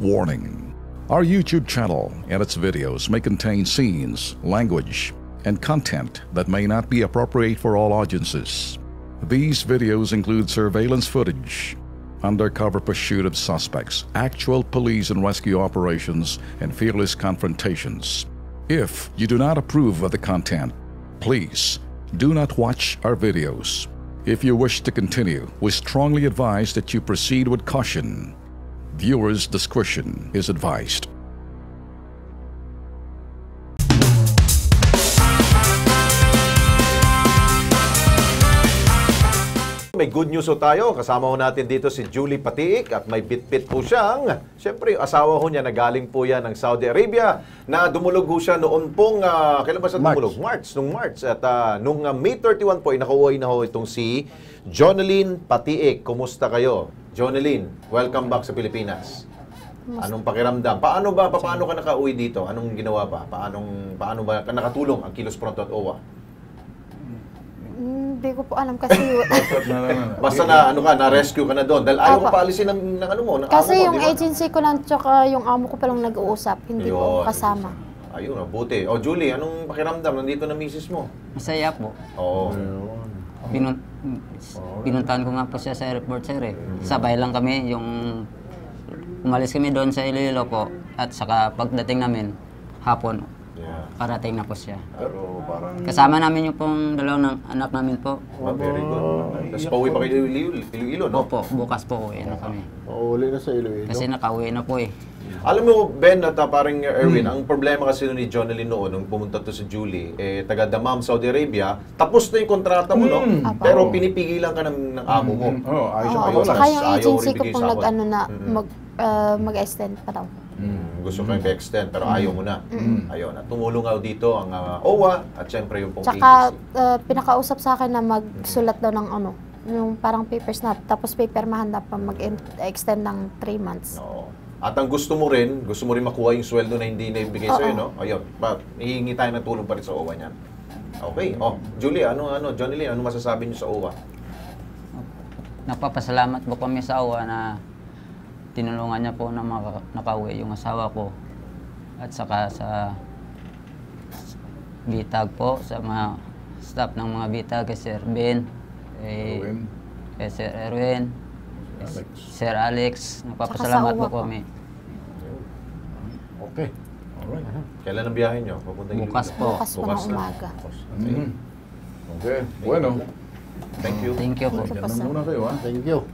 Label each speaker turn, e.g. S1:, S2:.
S1: Warning. Our YouTube channel and its videos may contain scenes, language, and content that may not be appropriate for all audiences. These videos include surveillance footage, undercover pursuit of suspects, actual police and rescue operations, and fearless confrontations. If you do not approve of the content, please do not watch our videos. If you wish to continue, we strongly advise that you proceed with caution. Viewers' discretion is advised.
S2: May good news ho tayo. Kasama ho natin dito si Julie Patiik at may bitbit po siyang, siyempre, asawa ho niya na galing po yan ng Saudi Arabia na dumulog ho siya noon pong, kailan ba siya dumulog? Nung March. At nung May 31 po, inakauwi na ho itong si Jonalyn Patiik. Kumusta kayo? Jonalyn, welcome back sa Pilipinas. Anong pakiramdam? Paano ka nakauwi dito? Anong ginawa pa? Paano ba nakatulong ang Kilos Pronto at OWA?
S3: Hindi ko po alam kasi
S2: Basta na-rescue ka na doon. Dahil ayaw ka paalisin ng ano mo, ng
S3: kasi
S2: amo mo,
S3: yung agency ko lang tsaka yung amo ko palang nag-uusap, hindi po ako kasama.
S2: Ayun, buti. O Julie, anong pakiramdam? Nandito na misis mo?
S4: Masaya po.
S2: Oo.
S4: Pinuntahan ko nga po siya sa airport, sir eh. Sabay lang kami, yung umalis kami doon sa Iloilo po. At saka pagdating namin, hapon, parating na po siya.
S5: Pero parang...
S4: Kasama namin yung pong dalawang anak namin po.
S2: Very good. Tapos pauwi pa kayo Iloilo, no?
S4: Opo, bukas po uwi na kami.
S5: Uli na sa Iloilo.
S4: Kasi nakauwi na po eh.
S2: Alam mo, Ben at parang Erwin, ang problema kasi ni Jonalyn noon, nung pumunta to si Julie, taga Dammam, Saudi Arabia, tapos na yung kontrata mo, no? Pero pinipigilan ka ng amo mo.
S5: Ayos siya
S3: Oo, tsaka yung agency ko pong mag-extend pa daw.
S2: Gusto ko i-extend, pero ayaw mo na. Ayun, at tumulong ako dito ang OWA at syempre yung pong
S3: Tsaka
S2: agency.
S3: pinakausap sa akin na magsulat daw ng yung parang papers na, tapos papermahan na pa mag-extend ng 3 months.
S2: Oo. At ang gusto mo rin makuha yung sweldo na hindi naibigay sa'yo, no? Ayun, hihingi tayo ng tulong pa rin sa OWA niyan. Okay. Julie, Jonalyn, ano masasabi niyo sa OWA?
S4: Napapasalamat po kami sa OWA na tinulungan niya po na nakauwi yung asawa ko. At saka sa bitag po, sa mga staff ng mga bitag, kay Sir Ben, kay Sir Erwin, Sir Alex, napapasalamat po kami.
S5: Okay. Alright.
S2: Kailan ang biyahe niyo?
S4: Bukas po.
S3: Bukas po ng umaga.
S5: Okay. Bueno.
S2: Thank you.
S4: Thank you po.
S5: Yan na muna kayo, ha?
S6: Thank you.